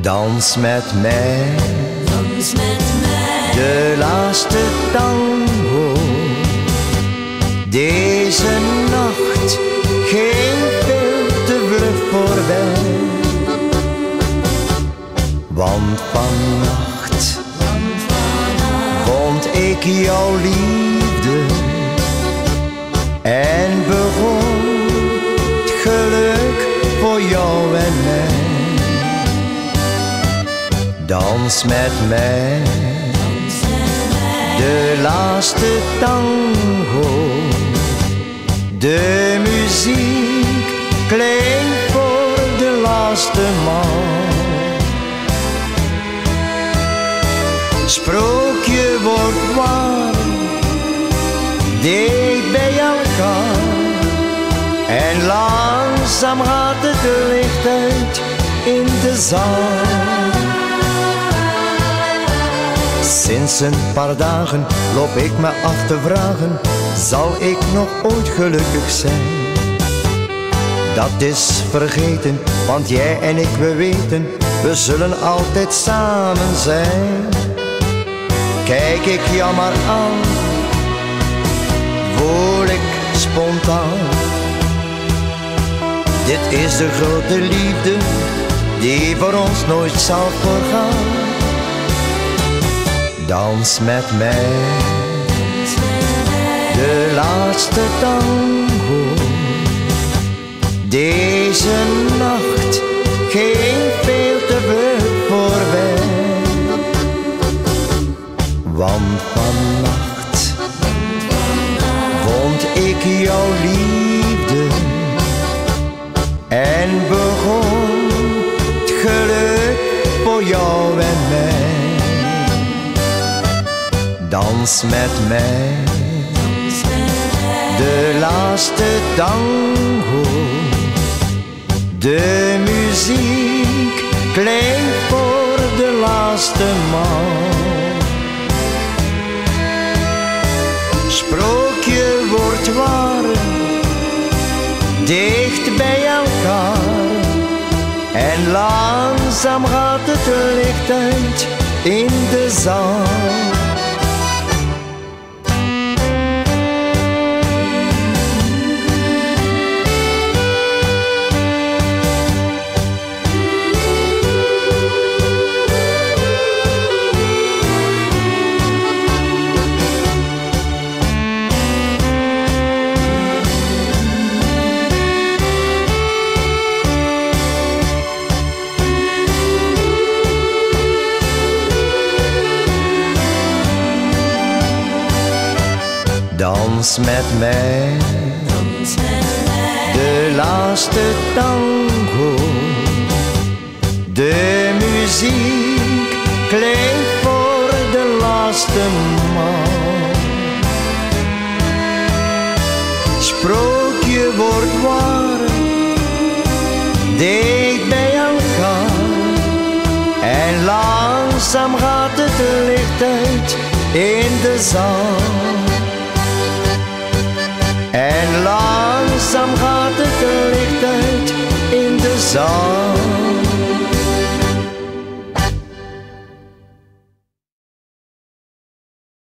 Dans met mij, dans met mij, de laatste tango. Deze nacht ging veel te vlug voorbij. Want vannacht vond ik jouw liefde en begon het geluk voor jou en mij. Dans met mij, de laatste tango. De muziek klinkt voor de laatste maal. Sprookje wordt waar, dicht bij elkaar. En langzaam gaat het licht uit in de zaal. Sinds een paar dagen loop ik me af te vragen, zal ik nog ooit gelukkig zijn? Dat is vergeten, want jij en ik, we weten, we zullen altijd samen zijn. Kijk ik jou maar aan, voel ik spontaan. Dit is de grote liefde, die voor ons nooit zal voorgaan. Dans met mij, de laatste tango. Deze nacht ging veel te vlug voorbij. Want vannacht vond ik jouw liefde en begon het geluk voor jou en mij. Dans met mij, de laatste tango. De muziek klinkt voor de laatste maal. Sprookje wordt waar, dicht bij elkaar. En langzaam gaat het licht uit in de zaal. Dans met mij, de laatste tango. De muziek klinkt voor de laatste maal. Sprookje wordt waar, dicht bij elkaar. En langzaam gaat het licht uit in de zaal. En langzaam gaat het licht uit in de zaal.